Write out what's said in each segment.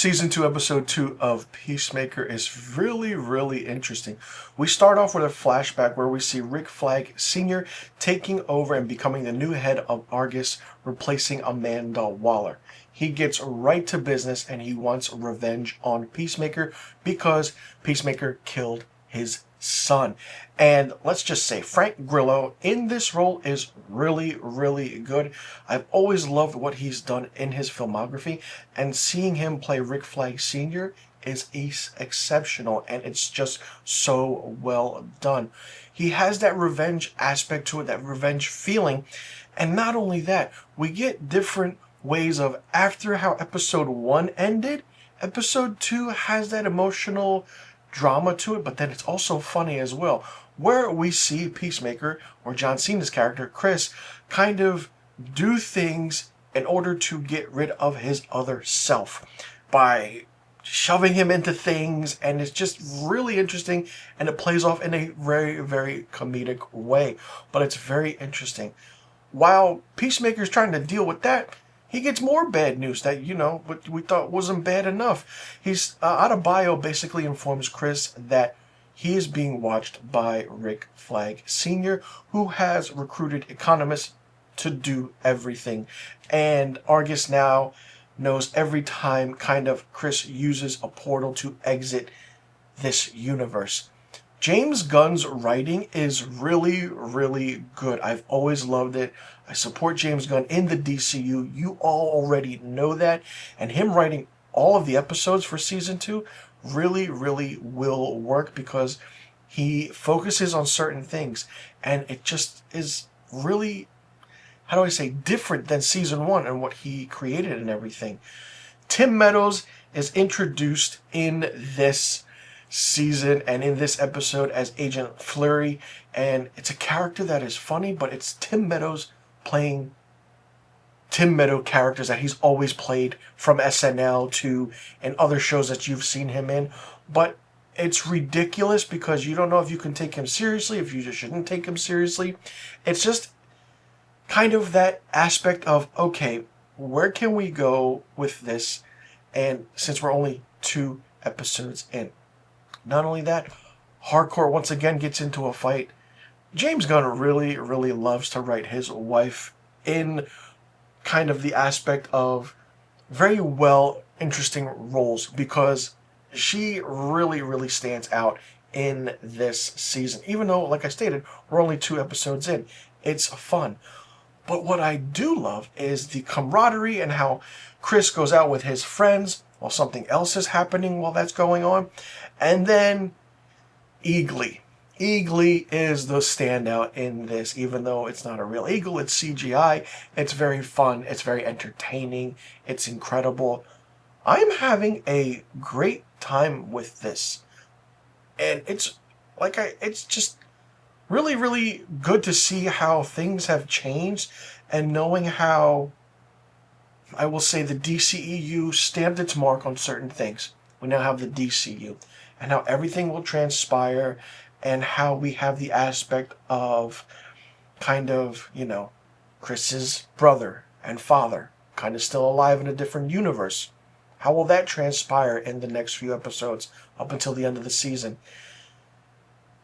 Season 2, Episode 2 of Peacemaker is really, really interesting. We start off with a flashback where we see Rick Flag Sr. taking over and becoming the new head of Argus, replacing Amanda Waller. He gets right to business and he wants revenge on Peacemaker because Peacemaker killed his son. And let's just say Frank Grillo in this role is really, really good. I've always loved what he's done in his filmography, and seeing him play Rick Flag Sr. is exceptional, and it's just so well done. He has that revenge aspect to it, that revenge feeling, and not only that, we get different ways of, after how episode 1 ended, episode 2 has that emotional drama to it, but then it's also funny as well, where we see Peacemaker, or John Cena's character, Chris, kind of do things in order to get rid of his other self by shoving him into things, and it's just really interesting, and it plays off in a very, very comedic way, but it's very interesting. While Peacemaker's trying to deal with that, he gets more bad news that, what we thought wasn't bad enough. He's Adebayo basically informs Chris that he is being watched by Rick Flag Sr., who has recruited economists to do everything. And Argus now knows every time kind of Chris uses a portal to exit this universe. James Gunn's writing is really, really good. I've always loved it. I support James Gunn in the DCU. You all already know that. And him writing all of the episodes for season 2 really, really will work because he focuses on certain things. And it just is really, how do I say, different than season 1 and what he created and everything. Tim Meadows is introduced in this season and in this episode as Agent Fleury, and it's a character that is funny, but it's Tim Meadows playing Tim Meadows characters that he's always played from SNL to and other shows that you've seen him in. But it's ridiculous because you don't know if you can take him seriously, if you just shouldn't take him seriously. It's just kind of that aspect of, okay, where can we go with this? And since we're only 2 episodes in. Not only that, Hardcore once again gets into a fight. James Gunn really, really loves to write his wife in kind of the aspect of very well, interesting roles because she really, really stands out in this season. Even though, like I stated, we're only 2 episodes in. It's fun. But what I do love is the camaraderie and how Chris goes out with his friends while something else is happening while that's going on. And then Eagly. Eagly is the standout in this, even though it's not a real eagle, it's CGI. It's very fun, it's very entertaining, it's incredible. I'm having a great time with this. And it's just really, really good to see how things have changed and knowing how, I will say, the DCEU stamped its mark on certain things. We now have the DCU, and how everything will transpire, and how we have the aspect of kind of, Chris's brother and father kind of still alive in a different universe. How will that transpire in the next few episodes up until the end of the season?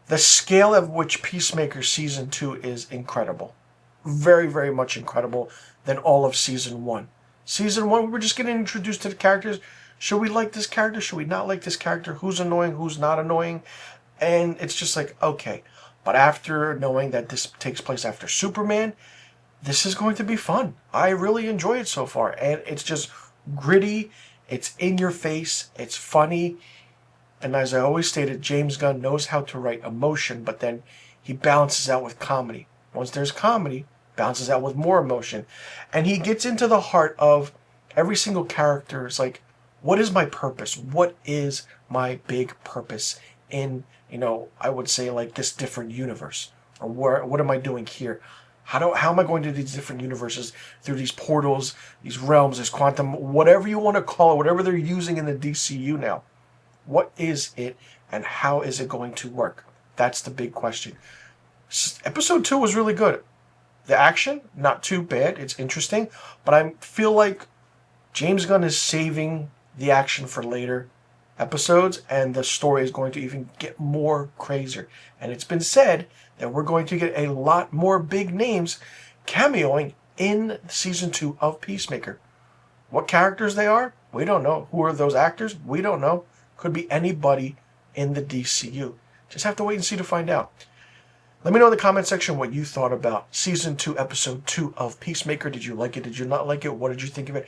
The scale at which Peacemaker Season 2 is incredible. Very, very much incredible than all of Season 1. Season 1, we were just getting introduced to the characters. Should we like this character? Should we not like this character? Who's annoying? Who's not annoying? And it's just like, okay. But after knowing that this takes place after Superman, this is going to be fun. I really enjoy it so far. And it's just gritty. It's in your face. It's funny. And as I always stated, James Gunn knows how to write emotion, but then he balances out with comedy. Once there's comedy, balances out with more emotion. And he gets into the heart of every single character. It's like, what is my purpose? What is my big purpose in, I would say like this different universe? Or what am I doing here? How am I going to these different universes through these portals, these realms, this quantum, whatever you want to call it, whatever they're using in the DCU now? What is it and how is it going to work? That's the big question. Episode 2 was really good. The action, not too bad. It's interesting. But I feel like James Gunn is saving the action for later episodes, and the story is going to even get more crazier. And it's been said that we're going to get a lot more big names cameoing in season 2 of Peacemaker. What characters they are, we don't know. Who are those actors? We don't know. Could be anybody in the DCU. Just have to wait and see to find out. Let me know in the comment section what you thought about season 2, episode 2 of Peacemaker. Did you like it? Did you not like it? What did you think of it?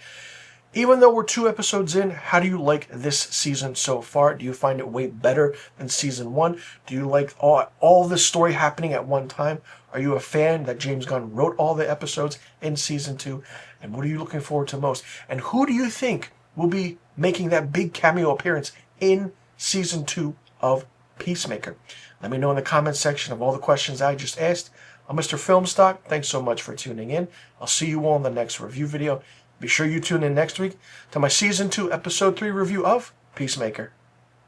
Even though we're 2 episodes in, how do you like this season so far? Do you find it way better than season 1? Do you like all this story happening at one time? Are you a fan that James Gunn wrote all the episodes in season 2? And what are you looking forward to most? And who do you think will be making that big cameo appearance in season 2 of Peacemaker? Let me know in the comment section of all the questions I just asked. I'm Mr. Filmstock. Thanks so much for tuning in. I'll see you all in the next review video. Be sure you tune in next week to my season 2, episode 3 review of Peacemaker.